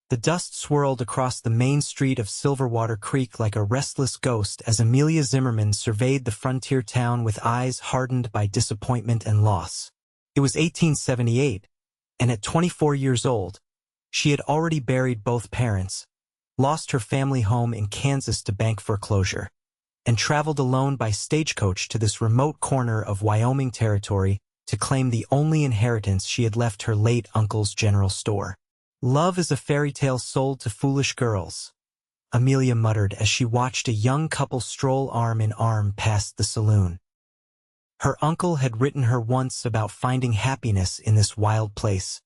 The dust swirled across the main street of Silverwater Creek like a restless ghost as Amelia Zimmerman surveyed the frontier town with eyes hardened by disappointment and loss. It was 1878, and at 24 years old, she had already buried both parents, lost her family home in Kansas to bank foreclosure, and traveled alone by stagecoach to this remote corner of Wyoming territory to claim the only inheritance she had left her late uncle's general store. "Love is a fairy tale sold to foolish girls," Amelia muttered as she watched a young couple stroll arm in arm past the saloon. Her uncle had written her once about finding happiness in this wild place,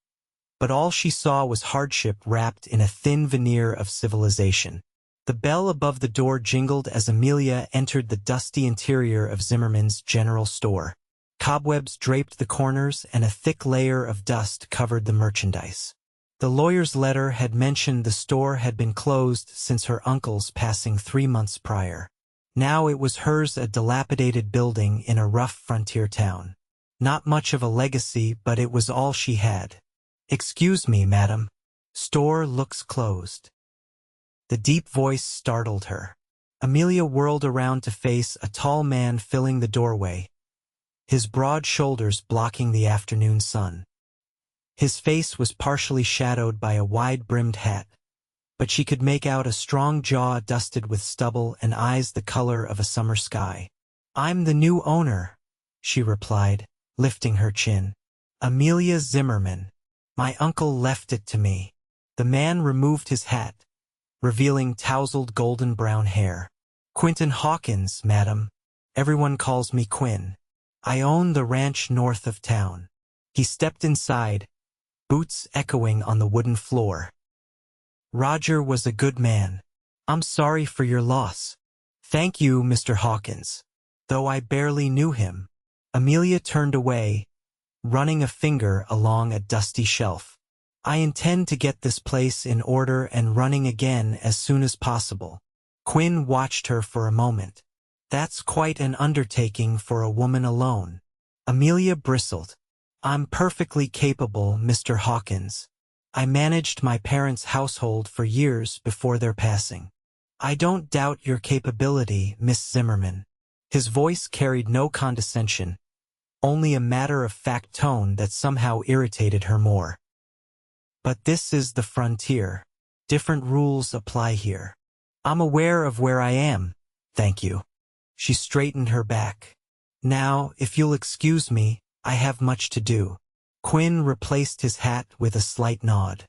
but all she saw was hardship wrapped in a thin veneer of civilization. The bell above the door jingled as Amelia entered the dusty interior of Zimmerman's general store. Cobwebs draped the corners and a thick layer of dust covered the merchandise. The lawyer's letter had mentioned the store had been closed since her uncle's passing 3 months prior. Now it was hers, a dilapidated building in a rough frontier town. Not much of a legacy, but it was all she had. "Excuse me, madam. Store looks closed." The deep voice startled her. Amelia whirled around to face a tall man filling the doorway, his broad shoulders blocking the afternoon sun. His face was partially shadowed by a wide-brimmed hat, but she could make out a strong jaw dusted with stubble and eyes the color of a summer sky. "I'm the new owner," she replied, lifting her chin. "Amelia Zimmerman. My uncle left it to me." The man removed his hat, revealing tousled golden-brown hair. "Quinn Hawkins, madam. Everyone calls me Quinn. I own the ranch north of town." He stepped inside, boots echoing on the wooden floor. "Roger was a good man. I'm sorry for your loss." "Thank you, Mr. Hawkins. Though I barely knew him." Amelia turned away, running a finger along a dusty shelf. "I intend to get this place in order and running again as soon as possible." Quinn watched her for a moment. "That's quite an undertaking for a woman alone." Amelia bristled. "I'm perfectly capable, Mr. Hawkins. I managed my parents' household for years before their passing." "I don't doubt your capability, Miss Zimmerman." His voice carried no condescension, only a matter-of-fact tone that somehow irritated her more. "But this is the frontier. Different rules apply here. I'm aware of where I am, thank you." She straightened her back. "Now, if you'll excuse me, I have much to do." Quinn replaced his hat with a slight nod.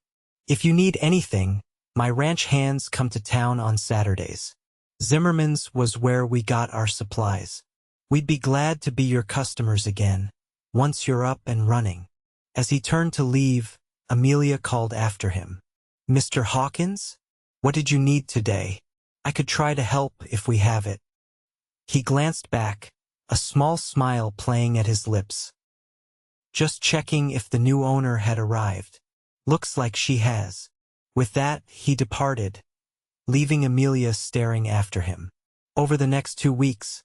"If you need anything, my ranch hands come to town on Saturdays. Zimmerman's was where we got our supplies. We'd be glad to be your customers again, once you're up and running." As he turned to leave, Amelia called after him. "Mr. Hawkins? What did you need today? I could try to help if we have it." He glanced back, a small smile playing at his lips. "Just checking if the new owner had arrived. Looks like she has." With that, he departed, leaving Amelia staring after him. Over the next 2 weeks,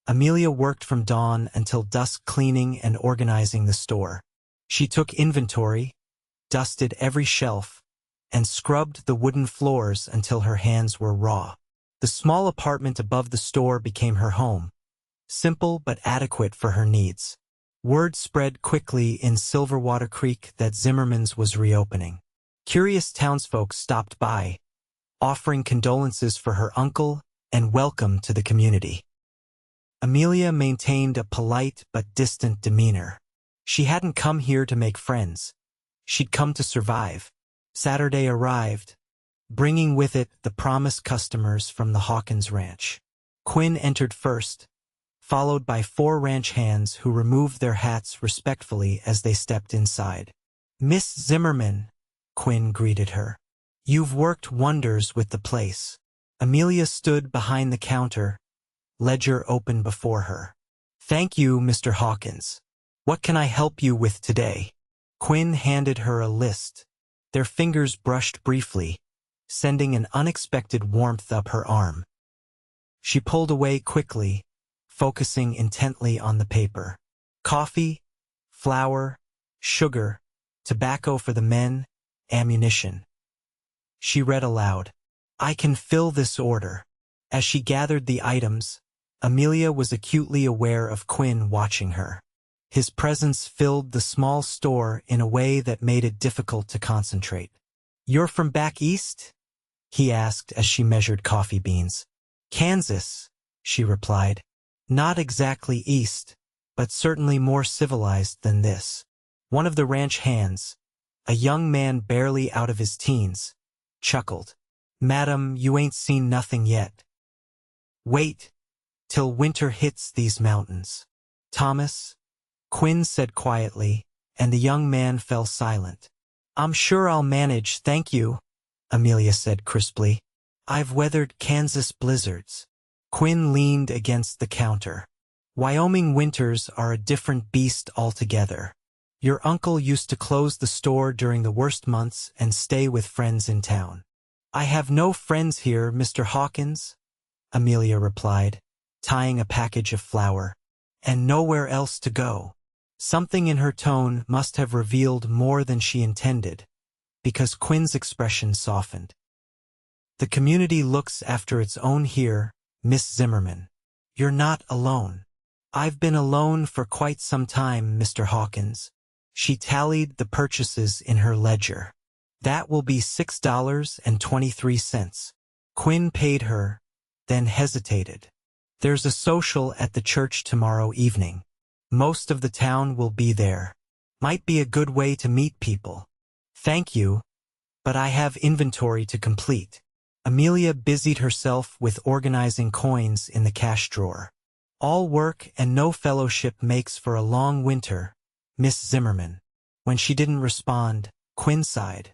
Amelia worked from dawn until dusk cleaning and organizing the store. She took inventory, dusted every shelf, and scrubbed the wooden floors until her hands were raw. The small apartment above the store became her home, simple but adequate for her needs. Word spread quickly in Silverwater Creek that Zimmerman's was reopening. Curious townsfolk stopped by, offering condolences for her uncle and welcome to the community. Amelia maintained a polite but distant demeanor. She hadn't come here to make friends. She'd come to survive. Saturday arrived, bringing with it the promised customers from the Hawkins ranch. Quinn entered first, followed by 4 ranch hands who removed their hats respectfully as they stepped inside. "Miss Zimmerman," Quinn greeted her. "You've worked wonders with the place." Amelia stood behind the counter, ledger open before her. "Thank you, Mr. Hawkins. What can I help you with today?" Quinn handed her a list. Their fingers brushed briefly, sending an unexpected warmth up her arm. She pulled away quickly, focusing intently on the paper. Coffee, flour, sugar, tobacco for the men, ammunition. She read aloud. I can fill this order. As she gathered the items, Amelia was acutely aware of Quinn watching her. His presence filled the small store in a way that made it difficult to concentrate. You're from back east? He asked as she measured coffee beans. Kansas, she replied. Not exactly east, but certainly more civilized than this. One of the ranch hands, a young man barely out of his teens, chuckled. Madam, you ain't seen nothing yet. Wait till winter hits these mountains. Thomas, Quinn said quietly, and the young man fell silent. I'm sure I'll manage, thank you, Amelia said crisply. I've weathered Kansas blizzards. Quinn leaned against the counter. Wyoming winters are a different beast altogether. Your uncle used to close the store during the worst months and stay with friends in town. I have no friends here, Mr. Hawkins, Amelia replied, tying a package of flour, and nowhere else to go. Something in her tone must have revealed more than she intended, because Quinn's expression softened. The community looks after its own here, Miss Zimmerman. You're not alone. I've been alone for quite some time, Mr. Hawkins. She tallied the purchases in her ledger. That will be $6.23. Quinn paid her, then hesitated. There's a social at the church tomorrow evening. Most of the town will be there. Might be a good way to meet people. Thank you, but I have inventory to complete. Amelia busied herself with organizing coins in the cash drawer. All work and no fellowship makes for a long winter, Miss Zimmerman. When she didn't respond, Quinn sighed.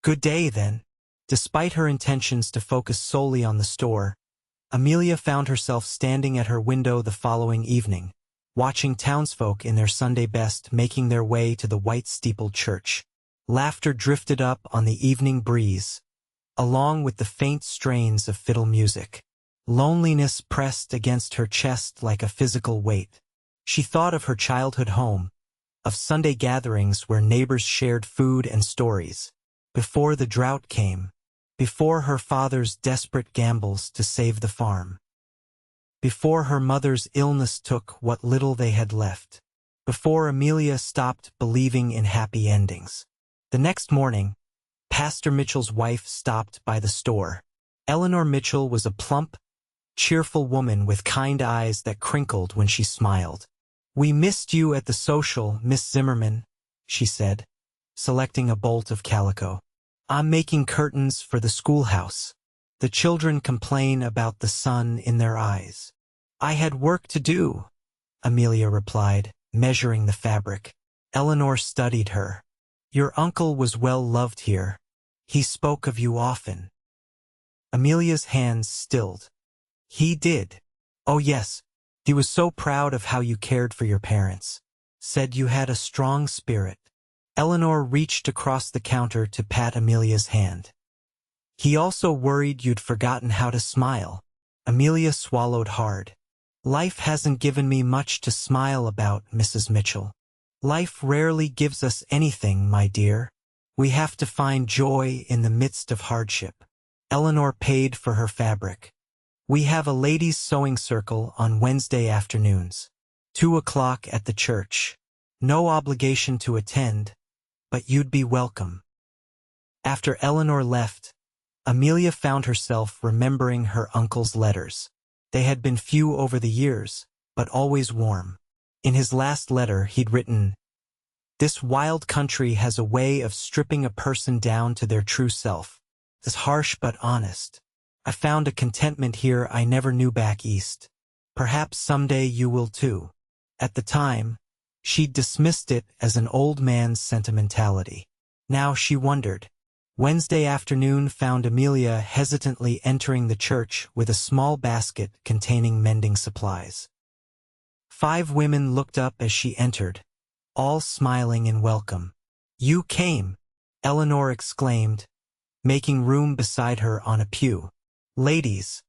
Good day, then. Despite her intentions to focus solely on the store, Amelia found herself standing at her window the following evening, watching townsfolk in their Sunday best making their way to the white-steepled church. Laughter drifted up on the evening breeze, along with the faint strains of fiddle music. Loneliness pressed against her chest like a physical weight. She thought of her childhood home, of Sunday gatherings where neighbors shared food and stories. Before the drought came, before her father's desperate gambles to save the farm, before her mother's illness took what little they had left, before Amelia stopped believing in happy endings. The next morning, Pastor Mitchell's wife stopped by the store. Eleanor Mitchell was a plump, cheerful woman with kind eyes that crinkled when she smiled. We missed you at the social, Miss Zimmerman, she said, selecting a bolt of calico. I'm making curtains for the schoolhouse. The children complain about the sun in their eyes. I had work to do, Amelia replied, measuring the fabric. Eleanor studied her. Your uncle was well loved here. He spoke of you often. Amelia's hands stilled. He did. Oh yes, he was so proud of how you cared for your parents. Said you had a strong spirit. Eleanor reached across the counter to pat Amelia's hand. He also worried you'd forgotten how to smile. Amelia swallowed hard. Life hasn't given me much to smile about, Mrs. Mitchell. Life rarely gives us anything, my dear. We have to find joy in the midst of hardship. Eleanor paid for her fabric. We have a ladies' sewing circle on Wednesday afternoons. 2:00 at the church. No obligation to attend, but you'd be welcome. After Eleanor left, Amelia found herself remembering her uncle's letters. They had been few over the years, but always warm. In his last letter, he'd written, "This wild country has a way of stripping a person down to their true self. It's harsh but honest. I found a contentment here I never knew back east. Perhaps someday you will too." At the time, she'd dismissed it as an old man's sentimentality. Now she wondered. Wednesday afternoon found Amelia hesitantly entering the church with a small basket containing mending supplies. 5 women looked up as she entered, all smiling in welcome. "You came," Eleanor exclaimed, making room beside her on a pew. "Ladies,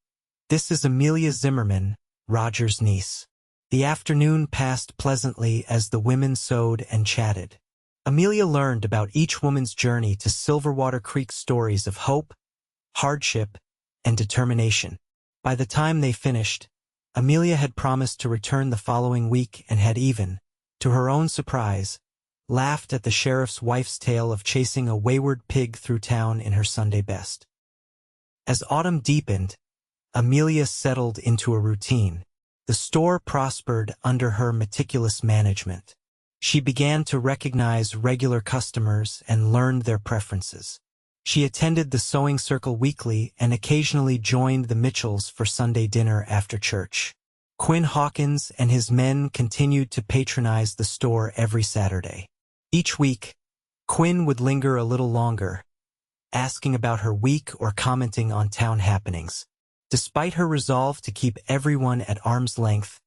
this is Amelia Zimmerman, Roger's niece." The afternoon passed pleasantly as the women sewed and chatted. Amelia learned about each woman's journey to Silverwater Creek, stories of hope, hardship, and determination. By the time they finished, Amelia had promised to return the following week and had even, to her own surprise, laughed at the sheriff's wife's tale of chasing a wayward pig through town in her Sunday best. As autumn deepened, Amelia settled into a routine. The store prospered under her meticulous management. She began to recognize regular customers and learned their preferences. She attended the sewing circle weekly and occasionally joined the Mitchells for Sunday dinner after church. Quinn Hawkins and his men continued to patronize the store every Saturday. Each week, Quinn would linger a little longer, asking about her week or commenting on town happenings. Despite her resolve to keep everyone at arm's length,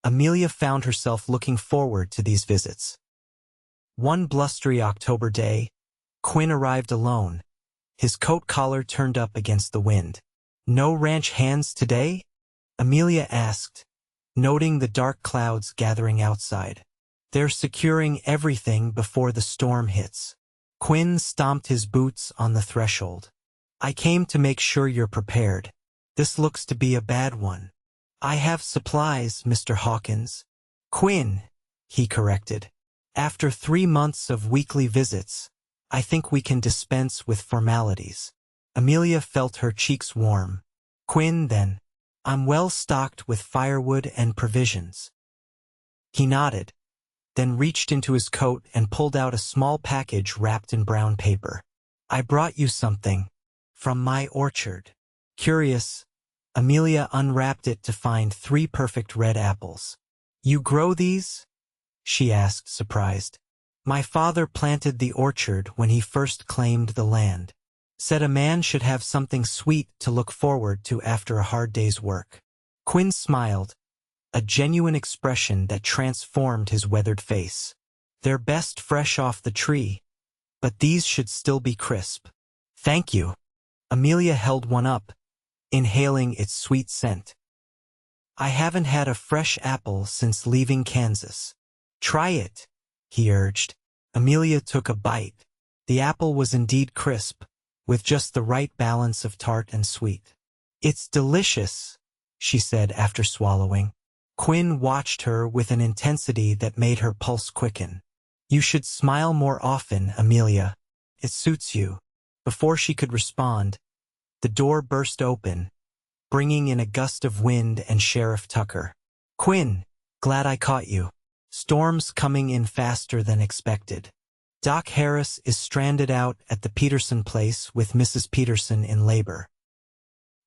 Amelia found herself looking forward to these visits. One blustery October day, Quinn arrived alone, his coat collar turned up against the wind. "No ranch hands today?" Amelia asked, noting the dark clouds gathering outside. "They're securing everything before the storm hits." Quinn stomped his boots on the threshold. "I came to make sure you're prepared. This looks to be a bad one." "I have supplies, Mr. Hawkins." "Quinn," he corrected. "After 3 months of weekly visits, I think we can dispense with formalities." Amelia felt her cheeks warm. "Quinn, then. I'm well stocked with firewood and provisions." He nodded, then reached into his coat and pulled out a small package wrapped in brown paper. "I brought you something from my orchard." Curious, Amelia unwrapped it to find 3 perfect red apples. "You grow these?" she asked, surprised. "My father planted the orchard when he first claimed the land. Said a man should have something sweet to look forward to after a hard day's work." Quinn smiled, a genuine expression that transformed his weathered face. "They're best fresh off the tree, but these should still be crisp." "Thank you." Amelia held one up, inhaling its sweet scent. "I haven't had a fresh apple since leaving Kansas." "Try it," he urged. Amelia took a bite. The apple was indeed crisp, with just the right balance of tart and sweet. "It's delicious," she said after swallowing. Quinn watched her with an intensity that made her pulse quicken. "You should smile more often, Amelia. It suits you." Before she could respond, the door burst open, bringing in a gust of wind and Sheriff Tucker. "Quinn, glad I caught you. Storm's coming in faster than expected. Doc Harris is stranded out at the Peterson place with Mrs. Peterson in labor.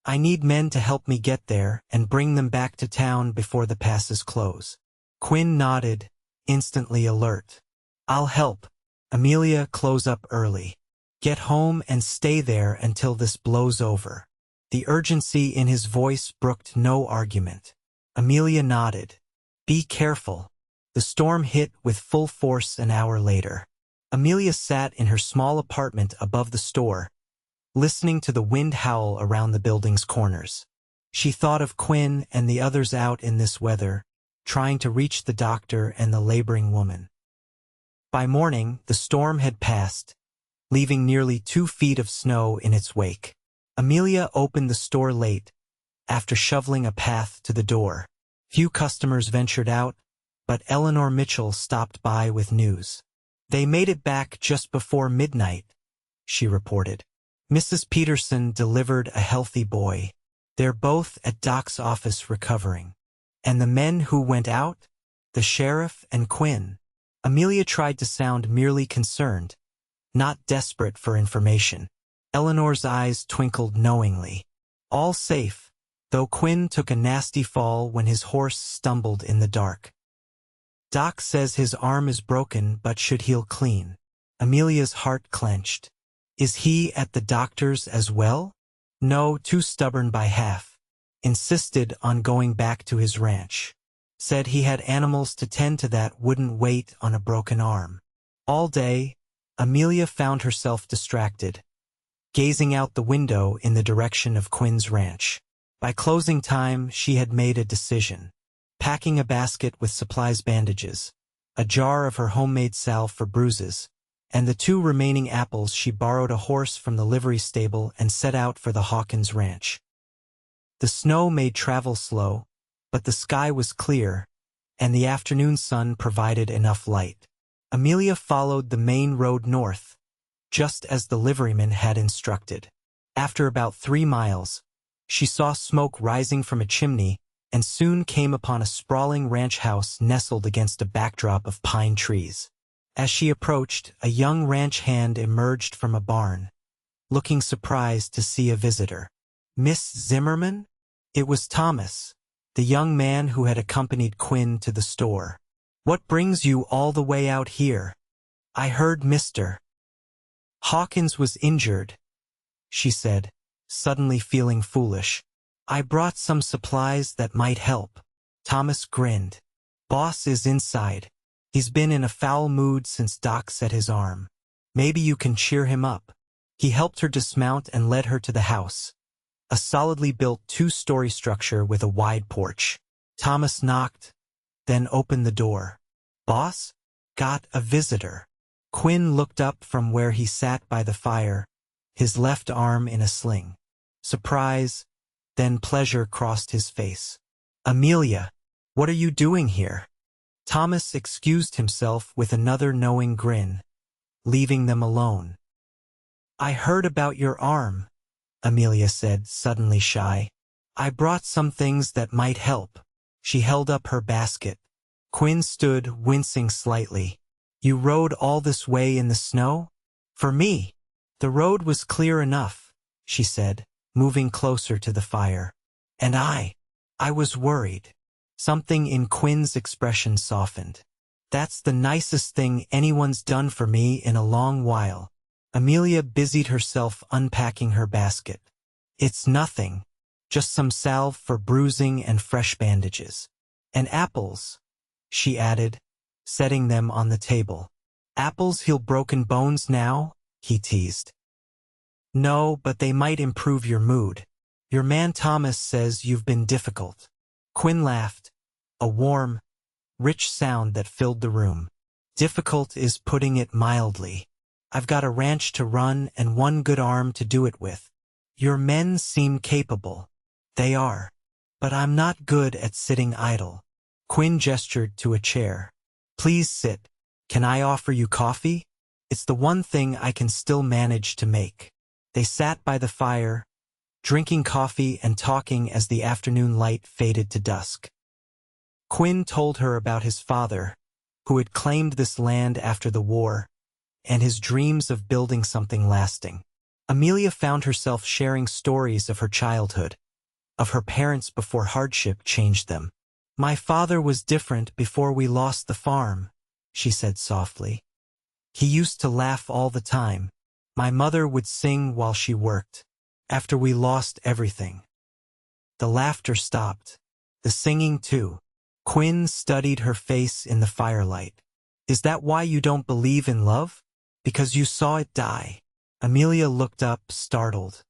I need men to help me get there and bring them back to town before the passes close." Quinn nodded, instantly alert. "I'll help. Amelia, close up early. Get home and stay there until this blows over." The urgency in his voice brooked no argument. Amelia nodded. "Be careful." The storm hit with full force an hour later. Amelia sat in her small apartment above the store, listening to the wind howl around the building's corners. She thought of Quinn and the others out in this weather, trying to reach the doctor and the laboring woman. By morning, the storm had passed, leaving nearly 2 feet of snow in its wake. Amelia opened the store late, after shoveling a path to the door. Few customers ventured out, but Eleanor Mitchell stopped by with news. "They made it back just before midnight," she reported. "Mrs. Peterson delivered a healthy boy. They're both at Doc's office recovering." "And the men who went out?" "The sheriff and Quinn." Amelia tried to sound merely concerned, not desperate for information. Eleanor's eyes twinkled knowingly. "All safe, though Quinn took a nasty fall when his horse stumbled in the dark. Doc says his arm is broken but should heal clean." Amelia's heart clenched. "Is he at the doctor's as well?" "No, too stubborn by half. Insisted on going back to his ranch. Said he had animals to tend to that wouldn't wait on a broken arm." All day, Amelia found herself distracted, gazing out the window in the direction of Quinn's ranch. By closing time, she had made a decision. Packing a basket with supplies, bandages, a jar of her homemade salve for bruises, and the 2 remaining apples she borrowed a horse from the livery stable and set out for the Hawkins ranch. The snow made travel slow, but the sky was clear, and the afternoon sun provided enough light. Amelia followed the main road north, just as the liveryman had instructed. After about 3 miles, she saw smoke rising from a chimney and soon came upon a sprawling ranch house nestled against a backdrop of pine trees. As she approached, a young ranch hand emerged from a barn, looking surprised to see a visitor. "Miss Zimmerman?" It was Thomas, the young man who had accompanied Quinn to the store. "What brings you all the way out here? I heard Mr. Hawkins was injured," she said, suddenly feeling foolish. "I brought some supplies that might help." Thomas grinned. "Boss is inside. He's been in a foul mood since Doc set his arm. Maybe you can cheer him up." He helped her dismount and led her to the house, a solidly built 2-story structure with a wide porch. Thomas knocked, then opened the door. "Boss? Got a visitor." Quinn looked up from where he sat by the fire, his left arm in a sling. Surprise, then pleasure crossed his face. "Amelia, what are you doing here?" Thomas excused himself with another knowing grin, leaving them alone. "I heard about your arm," Amelia said, suddenly shy. "I brought some things that might help." She held up her basket. Quinn stood, wincing slightly. "You rode all this way in the snow?" "For me. The road was clear enough," she said, moving closer to the fire. "And I was worried." Something in Quinn's expression softened. "That's the nicest thing anyone's done for me in a long while." Amelia busied herself unpacking her basket. "It's nothing, just some salve for bruising and fresh bandages. And apples," she added, setting them on the table. "Apples heal broken bones now?" he teased. "No, but they might improve your mood. Your man Thomas says you've been difficult." Quinn laughed, a warm, rich sound that filled the room. "Difficult is putting it mildly. I've got a ranch to run and one good arm to do it with. Your men seem capable." "They are. But I'm not good at sitting idle." Quinn gestured to a chair. "Please sit. Can I offer you coffee? It's the one thing I can still manage to make." They sat by the fire, drinking coffee and talking as the afternoon light faded to dusk. Quinn told her about his father, who had claimed this land after the war, and his dreams of building something lasting. Amelia found herself sharing stories of her childhood, of her parents before hardship changed them. "My father was different before we lost the farm," she said softly. "He used to laugh all the time. My mother would sing while she worked. After we lost everything." The laughter stopped. The singing too. Quinn studied her face in the firelight. "Is that why you don't believe in love? Because you saw it die?" Amelia looked up, startled.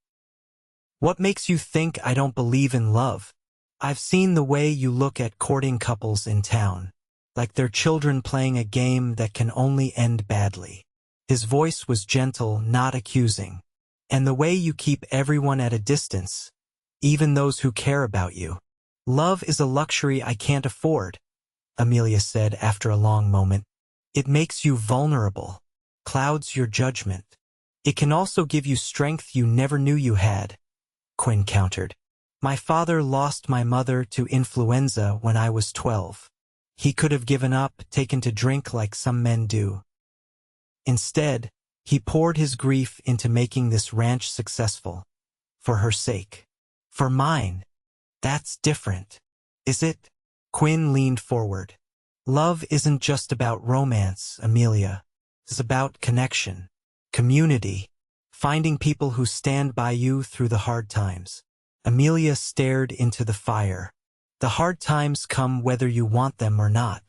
"What makes you think I don't believe in love? I've seen the way you look at courting couples in town, like they're children playing a game that can only end badly." His voice was gentle, not accusing. "And the way you keep everyone at a distance, even those who care about you. Love is a luxury I can't afford," Amelia said after a long moment. "It makes you vulnerable, clouds your judgment. It can also give you strength you never knew you had," Quinn countered. "My father lost my mother to influenza when I was 12. He could have given up, taken to drink like some men do. Instead, he poured his grief into making this ranch successful. For her sake. For mine. That's different. Is it?" Quinn leaned forward. "Love isn't just about romance, Amelia. It's about connection, community, finding people who stand by you through the hard times." Amelia stared into the fire. "The hard times come whether you want them or not.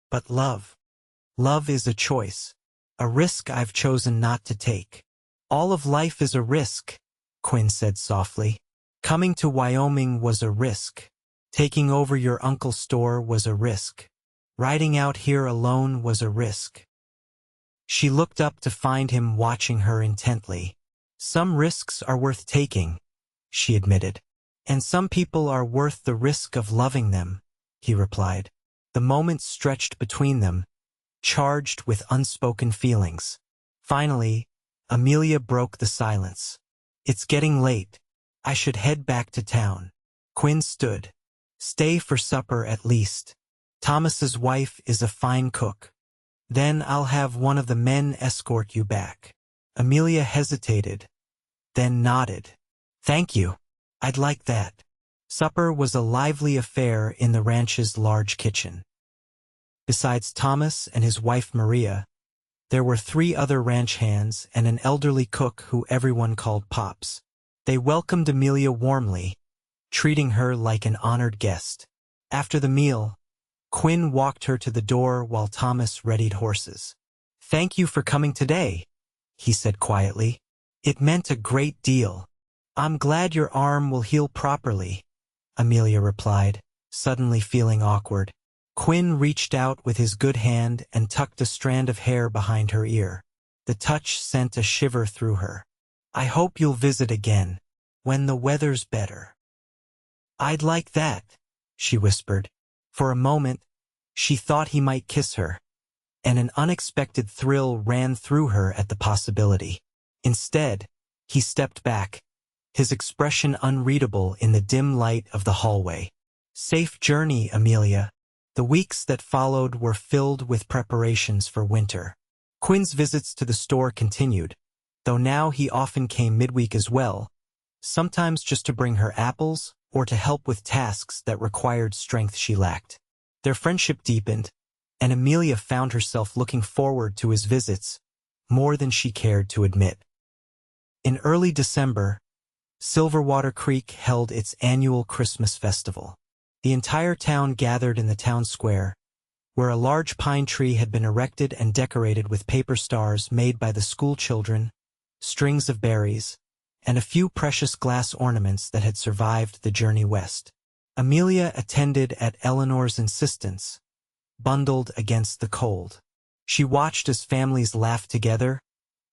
But love is a choice. A risk I've chosen not to take." "All of life is a risk," Quinn said softly. "Coming to Wyoming was a risk. Taking over your uncle's store was a risk. Riding out here alone was a risk. She looked up to find him watching her intently. Some risks are worth taking, she admitted. And some people are worth the risk of loving them, he replied. The moment stretched between them, charged with unspoken feelings. Finally, Amelia broke the silence. It's getting late. I should head back to town. Quinn stood. Stay for supper at least. Thomas's wife is a fine cook. Then I'll have one of the men escort you back. Amelia hesitated, then nodded. Thank you. I'd like that. Supper was a lively affair in the ranch's large kitchen. Besides Thomas and his wife Maria, there were 3 other ranch hands and an elderly cook who everyone called Pops. They welcomed Amelia warmly, treating her like an honored guest. After the meal, Quinn walked her to the door while Thomas readied horses. Thank you for coming today, he said quietly. It meant a great deal. I'm glad your arm will heal properly, Amelia replied, suddenly feeling awkward. Quinn reached out with his good hand and tucked a strand of hair behind her ear. The touch sent a shiver through her. I hope you'll visit again, when the weather's better. I'd like that, she whispered. For a moment, she thought he might kiss her, and an unexpected thrill ran through her at the possibility. Instead, he stepped back, his expression unreadable in the dim light of the hallway. Safe journey, Amelia. The weeks that followed were filled with preparations for winter. Quinn's visits to the store continued, though now he often came midweek as well, sometimes just to bring her apples or to help with tasks that required strength she lacked. Their friendship deepened, and Amelia found herself looking forward to his visits more than she cared to admit. In early December, Silverwater Creek held its annual Christmas festival. The entire town gathered in the town square, where a large pine tree had been erected and decorated with paper stars made by the school children, strings of berries, and a few precious glass ornaments that had survived the journey west. Amelia attended at Eleanor's insistence, bundled against the cold. She watched as families laughed together,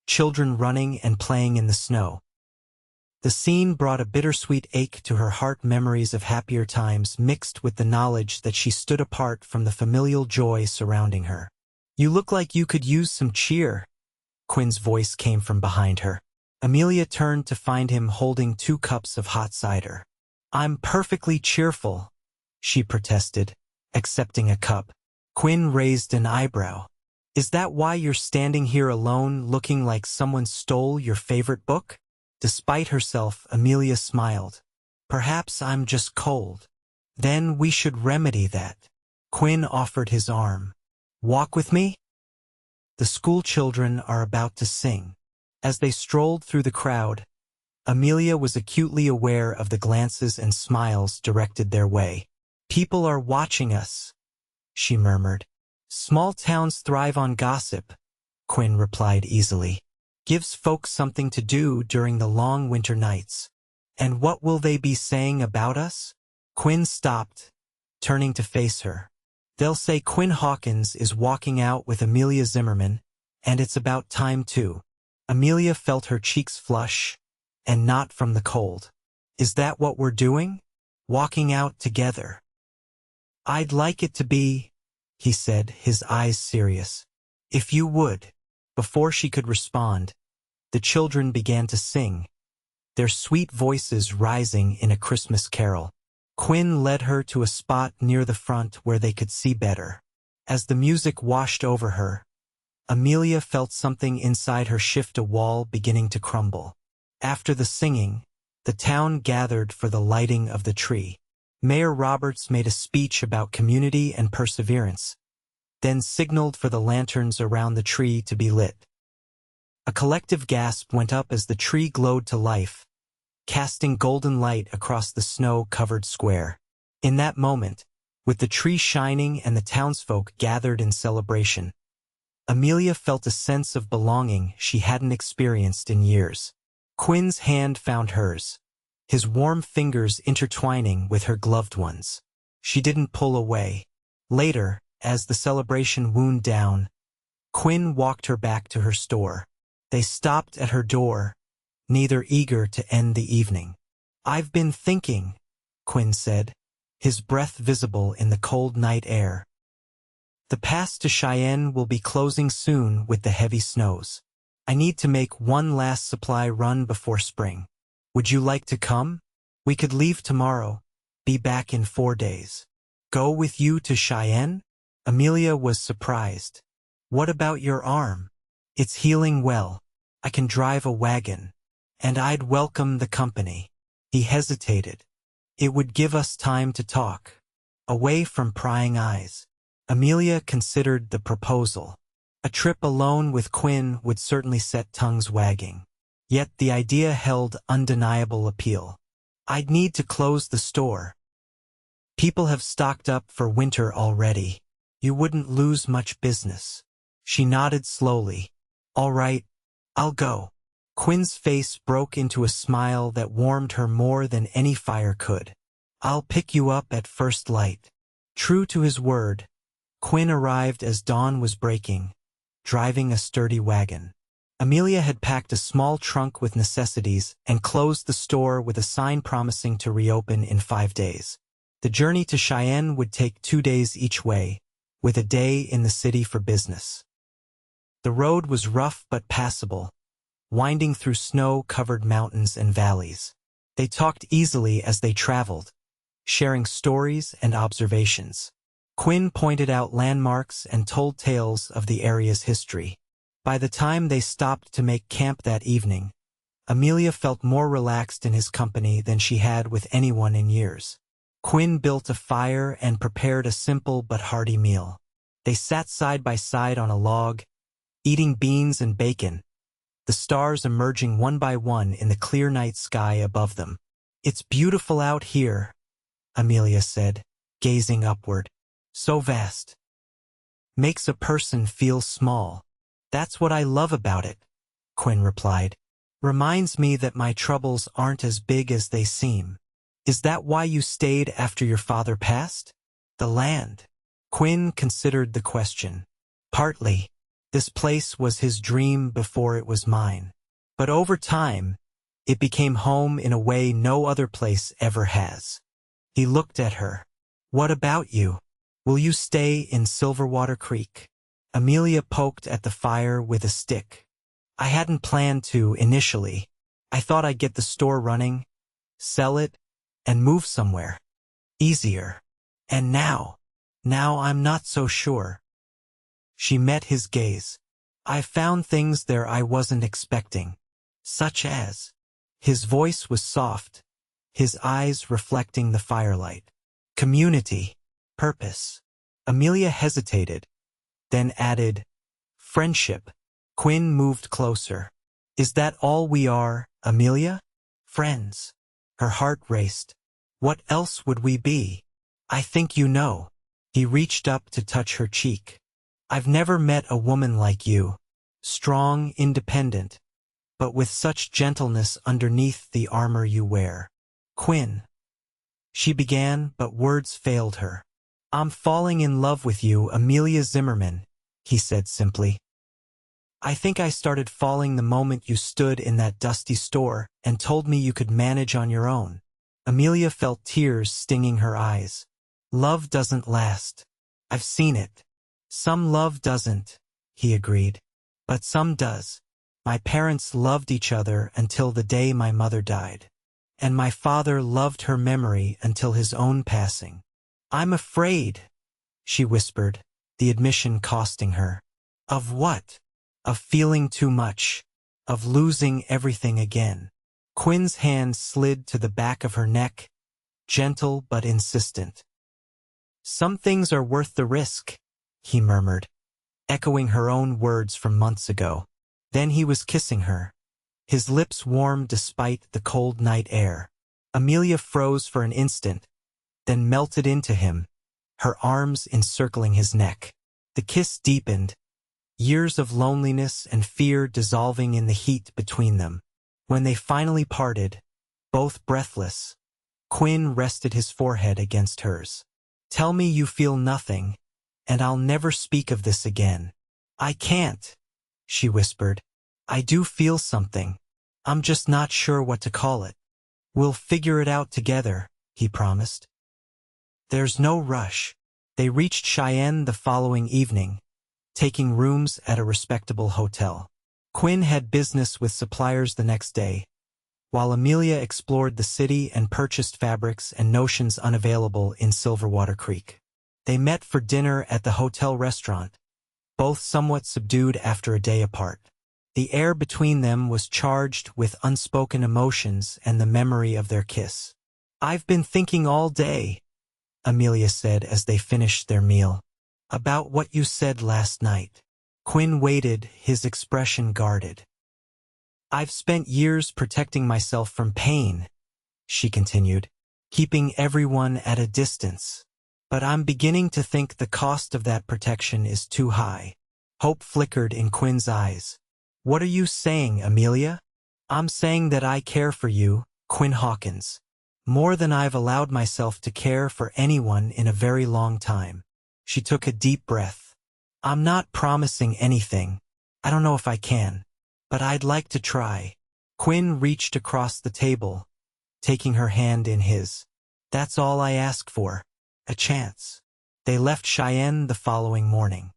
children running and playing in the snow. The scene brought a bittersweet ache to her heart, memories of happier times mixed with the knowledge that she stood apart from the familial joy surrounding her. You look like you could use some cheer, Quinn's voice came from behind her. Amelia turned to find him holding 2 cups of hot cider. I'm perfectly cheerful, she protested, accepting a cup. Quinn raised an eyebrow. Is that why you're standing here alone looking like someone stole your favorite book? Despite herself, Amelia smiled. Perhaps I'm just cold. Then we should remedy that. Quinn offered his arm. Walk with me? The school children are about to sing. As they strolled through the crowd, Amelia was acutely aware of the glances and smiles directed their way. People are watching us, she murmured. Small towns thrive on gossip, Quinn replied easily. Gives folks something to do during the long winter nights. And what will they be saying about us? Quinn stopped, turning to face her. They'll say Quinn Hawkins is walking out with Amelia Zimmerman, and it's about time too. Amelia felt her cheeks flush, and not from the cold. Is that what we're doing? Walking out together? I'd like it to be, he said, his eyes serious. If you would. Before she could respond, the children began to sing, their sweet voices rising in a Christmas carol. Quinn led her to a spot near the front where they could see better. As the music washed over her, Amelia felt something inside her shift, a wall beginning to crumble. After the singing, the town gathered for the lighting of the tree. Mayor Roberts made a speech about community and perseverance, then signaled for the lanterns around the tree to be lit. A collective gasp went up as the tree glowed to life, casting golden light across the snow-covered square. In that moment, with the tree shining and the townsfolk gathered in celebration, Amelia felt a sense of belonging she hadn't experienced in years. Quinn's hand found hers, his warm fingers intertwining with her gloved ones. She didn't pull away. Later, As the celebration wound down, Quinn walked her back to her store. They stopped at her door, neither eager to end the evening. "I've been thinking," Quinn said, his breath visible in the cold night air. "The pass to Cheyenne will be closing soon with the heavy snows. I need to make one last supply run before spring. Would you like to come? We could leave tomorrow, be back in 4 days." "Go with you to Cheyenne?" Amelia was surprised. "What about your arm?" "It's healing well. I can drive a wagon. And I'd welcome the company." He hesitated. "It would give us time to talk, away from prying eyes." Amelia considered the proposal. A trip alone with Quinn would certainly set tongues wagging. Yet the idea held undeniable appeal. "I'd need to close the store. People have stocked up for winter already. You wouldn't lose much business." She nodded slowly. "All right, I'll go." Quinn's face broke into a smile that warmed her more than any fire could. "I'll pick you up at first light." True to his word, Quinn arrived as dawn was breaking, driving a sturdy wagon. Amelia had packed a small trunk with necessities and closed the store with a sign promising to reopen in 5 days. The journey to Cheyenne would take 2 days each way, with a day in the city for business. The road was rough but passable, winding through snow-covered mountains and valleys. They talked easily as they traveled, sharing stories and observations. Quinn pointed out landmarks and told tales of the area's history. By the time they stopped to make camp that evening, Amelia felt more relaxed in his company than she had with anyone in years. Quinn built a fire and prepared a simple but hearty meal. They sat side by side on a log, eating beans and bacon, the stars emerging one by one in the clear night sky above them. "It's beautiful out here," Amelia said, gazing upward. "So vast. Makes a person feel small." "That's what I love about it," Quinn replied. "Reminds me that my troubles aren't as big as they seem." "Is that why you stayed after your father passed?" "The land." Quinn considered the question. "Partly. This place was his dream before it was mine. But over time, it became home in a way no other place ever has." He looked at her. "What about you? Will you stay in Silverwater Creek?" Amelia poked at the fire with a stick. "I hadn't planned to initially. I thought I'd get the store running, sell it, and move somewhere easier. And now I'm not so sure." She met his gaze. "I found things there I wasn't expecting." "Such as?" His voice was soft, his eyes reflecting the firelight. "Community. Purpose." Amelia hesitated, then added, "Friendship." Quinn moved closer. "Is that all we are, Amelia? Friends?" Her heart raced. "What else would we be? I think you know." He reached up to touch her cheek. "I've never met a woman like you. Strong, independent, but with such gentleness underneath the armor you wear." "Quinn," she began, but words failed her. "I'm falling in love with you, Amelia Zimmerman," he said simply. "I think I started falling the moment you stood in that dusty store and told me you could manage on your own." Amelia felt tears stinging her eyes. "Love doesn't last. I've seen it." "Some love doesn't," he agreed. "But some does. My parents loved each other until the day my mother died. And my father loved her memory until his own passing." "I'm afraid," she whispered, the admission costing her. "Of what?" "Of feeling too much. Of losing everything again." Quinn's hand slid to the back of her neck, gentle but insistent. "Some things are worth the risk," he murmured, echoing her own words from months ago. Then he was kissing her, his lips warm despite the cold night air. Amelia froze for an instant, then melted into him, her arms encircling his neck. The kiss deepened, years of loneliness and fear dissolving in the heat between them. When they finally parted, both breathless, Quinn rested his forehead against hers. "Tell me you feel nothing," and I'll never speak of this again. I can't, she whispered. I do feel something. I'm just not sure what to call it. We'll figure it out together, he promised. There's no rush. They reached Cheyenne the following evening, taking rooms at a respectable hotel. Quinn had business with suppliers the next day, while Amelia explored the city and purchased fabrics and notions unavailable in Silverwater Creek. They met for dinner at the hotel restaurant, both somewhat subdued after a day apart. The air between them was charged with unspoken emotions and the memory of their kiss. I've been thinking all day, Amelia said as they finished their meal, about what you said last night. Quinn waited, his expression guarded. I've spent years protecting myself from pain, she continued, keeping everyone at a distance. But I'm beginning to think the cost of that protection is too high. Hope flickered in Quinn's eyes. What are you saying, Amelia? I'm saying that I care for you, Quinn Hawkins, more than I've allowed myself to care for anyone in a very long time. She took a deep breath. I'm not promising anything. I don't know if I can, but I'd like to try. Quinn reached across the table, taking her hand in his. That's all I ask for. A chance. They left Cheyenne the following morning.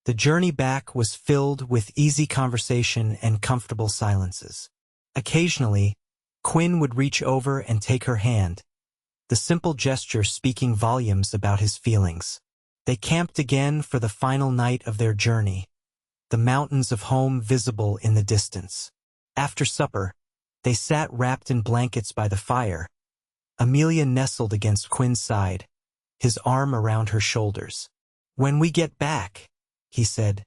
The journey back was filled with easy conversation and comfortable silences. Occasionally, Quinn would reach over and take her hand, the simple gesture speaking volumes about his feelings. They camped again for the final night of their journey, the mountains of home visible in the distance. After supper, they sat wrapped in blankets by the fire. Amelia nestled against Quinn's side, his arm around her shoulders. When we get back, he said,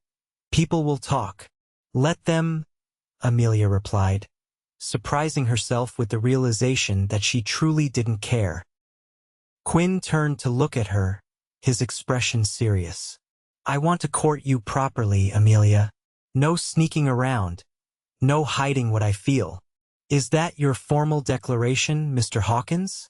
people will talk. Let them, Amelia replied, surprising herself with the realization that she truly didn't care. Quinn turned to look at her, his expression serious. I want to court you properly, Amelia. No sneaking around. No hiding what I feel. Is that your formal declaration, Mr. Hawkins?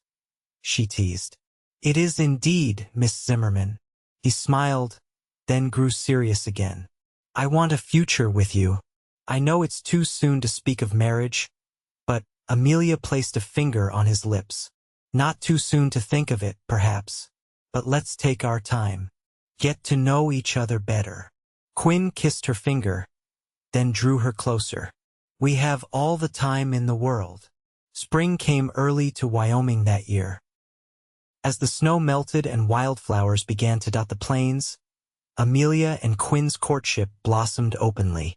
She teased. It is indeed, Miss Zimmerman. He smiled, then grew serious again. I want a future with you. I know it's too soon to speak of marriage, but Amelia placed a finger on his lips. Not too soon to think of it, perhaps, but let's take our time. Get to know each other better. Quinn kissed her finger, then drew her closer. We have all the time in the world. Spring came early to Wyoming that year. As the snow melted and wildflowers began to dot the plains, Amelia and Quinn's courtship blossomed openly.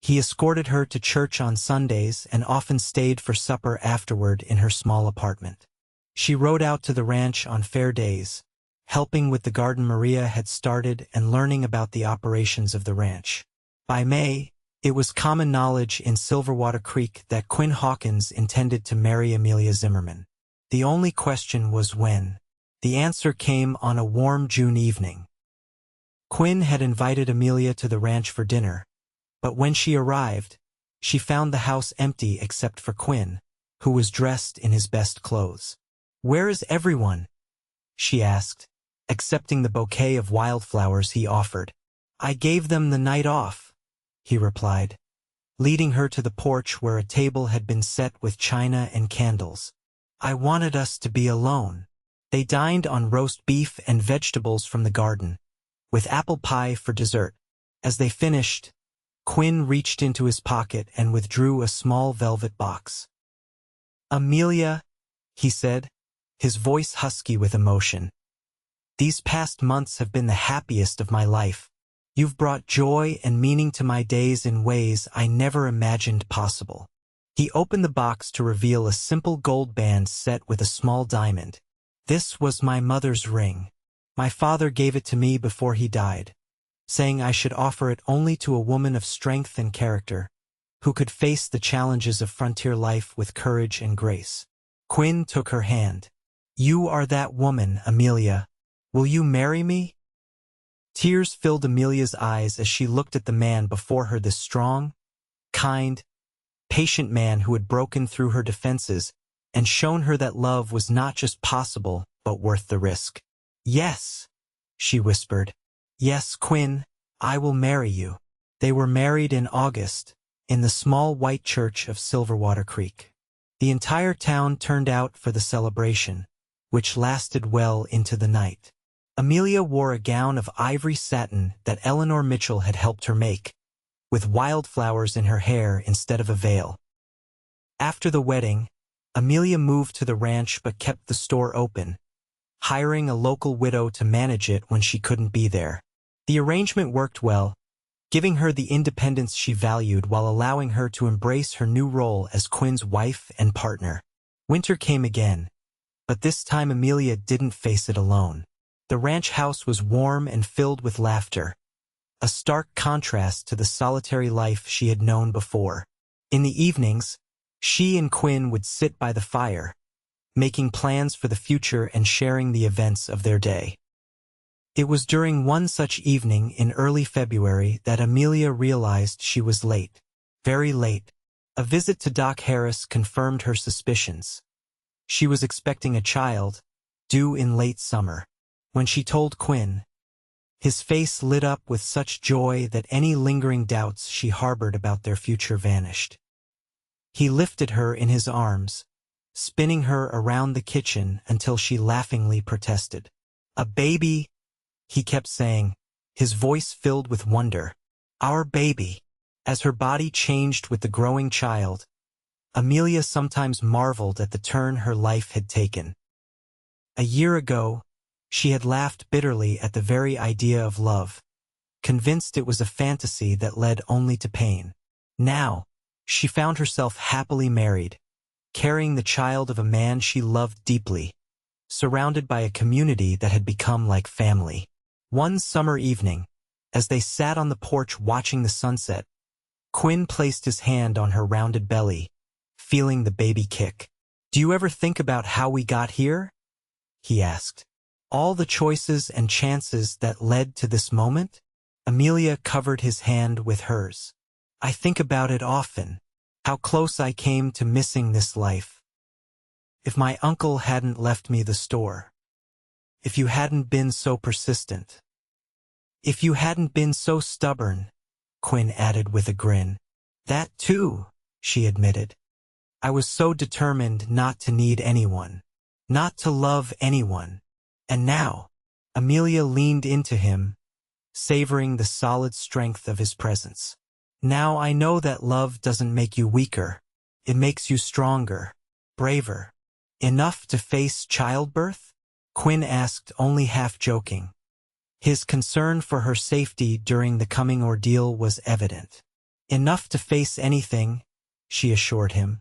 He escorted her to church on Sundays and often stayed for supper afterward in her small apartment. She rode out to the ranch on fair days, helping with the garden Maria had started and learning about the operations of the ranch. By May, it was common knowledge in Silverwater Creek that Quinn Hawkins intended to marry Amelia Zimmerman. The only question was when. The answer came on a warm June evening. Quinn had invited Amelia to the ranch for dinner, but when she arrived, she found the house empty except for Quinn, who was dressed in his best clothes. Where is everyone? She asked, accepting the bouquet of wildflowers he offered. I gave them the night off, he replied, leading her to the porch where a table had been set with china and candles. I wanted us to be alone. They dined on roast beef and vegetables from the garden, with apple pie for dessert. As they finished, Quinn reached into his pocket and withdrew a small velvet box. Amelia, he said, his voice husky with emotion. These past months have been the happiest of my life. You've brought joy and meaning to my days in ways I never imagined possible. He opened the box to reveal a simple gold band set with a small diamond. This was my mother's ring. My father gave it to me before he died, saying I should offer it only to a woman of strength and character, who could face the challenges of frontier life with courage and grace. Quinn took her hand. You are that woman, Amelia. Will you marry me? Tears filled Amelia's eyes as she looked at the man before her, this strong, kind, patient man who had broken through her defenses and shown her that love was not just possible, but worth the risk. Yes, she whispered, "Yes, Quinn, I will marry you." They were married in August, in the small white church of Silverwater Creek. The entire town turned out for the celebration, which lasted well into the night. Amelia wore a gown of ivory satin that Eleanor Mitchell had helped her make, with wildflowers in her hair instead of a veil. After the wedding, Amelia moved to the ranch but kept the store open, hiring a local widow to manage it when she couldn't be there. The arrangement worked well, giving her the independence she valued while allowing her to embrace her new role as Quinn's wife and partner. Winter came again, but this time Amelia didn't face it alone. The ranch house was warm and filled with laughter, a stark contrast to the solitary life she had known before. In the evenings, she and Quinn would sit by the fire, making plans for the future and sharing the events of their day. It was during one such evening in early February that Amelia realized she was late. Very late. A visit to Doc Harris confirmed her suspicions. She was expecting a child, due in late summer. When she told Quinn, his face lit up with such joy that any lingering doubts she harbored about their future vanished. He lifted her in his arms, spinning her around the kitchen until she laughingly protested. "A baby," he kept saying, his voice filled with wonder. "Our baby." As her body changed with the growing child, Amelia sometimes marveled at the turn her life had taken. A year ago, she had laughed bitterly at the very idea of love, convinced it was a fantasy that led only to pain. Now, she found herself happily married, carrying the child of a man she loved deeply, surrounded by a community that had become like family. One summer evening, as they sat on the porch watching the sunset, Quinn placed his hand on her rounded belly, feeling the baby kick. "Do you ever think about how we got here?" he asked. "All the choices and chances that led to this moment?" Amelia covered his hand with hers. "I think about it often, how close I came to missing this life. If my uncle hadn't left me the store. If you hadn't been so persistent. If you hadn't been so stubborn," Quinn added with a grin. "That too," she admitted. "I was so determined not to need anyone, not to love anyone. And now," Amelia leaned into him, savoring the solid strength of his presence. "Now I know that love doesn't make you weaker. It makes you stronger, braver. Enough to face childbirth?" Quinn asked, only half joking. His concern for her safety during the coming ordeal was evident. "Enough to face anything," she assured him,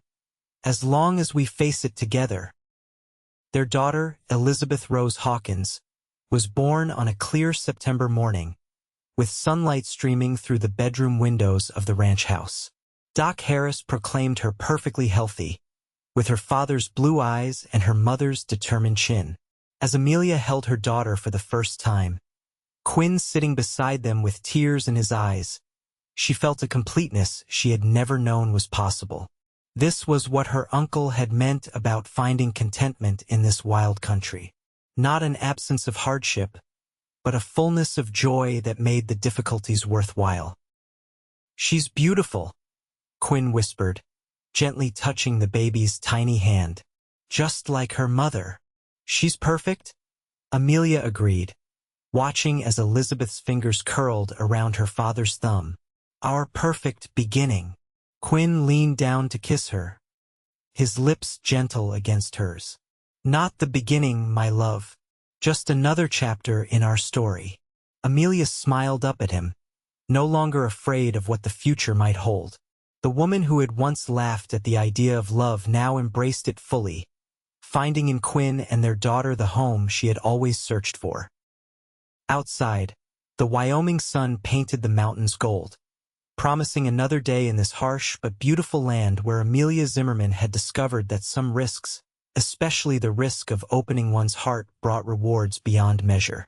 "as long as we face it together." Their daughter, Elizabeth Rose Hawkins, was born on a clear September morning, with sunlight streaming through the bedroom windows of the ranch house. Doc Harris proclaimed her perfectly healthy, with her father's blue eyes and her mother's determined chin. As Amelia held her daughter for the first time, Quinn sitting beside them with tears in his eyes, she felt a completeness she had never known was possible. This was what her uncle had meant about finding contentment in this wild country. Not an absence of hardship, but a fullness of joy that made the difficulties worthwhile. "She's beautiful," Quinn whispered, gently touching the baby's tiny hand. "Just like her mother." "She's perfect," Amelia agreed, watching as Elizabeth's fingers curled around her father's thumb. "Our perfect beginning." Quinn leaned down to kiss her, his lips gentle against hers. "Not the beginning, my love. Just another chapter in our story." Amelia smiled up at him, no longer afraid of what the future might hold. The woman who had once laughed at the idea of love now embraced it fully, finding in Quinn and their daughter the home she had always searched for. Outside, the Wyoming sun painted the mountains gold, promising another day in this harsh but beautiful land where Amelia Zimmerman had discovered that some risks, especially the risk of opening one's heart, brought rewards beyond measure.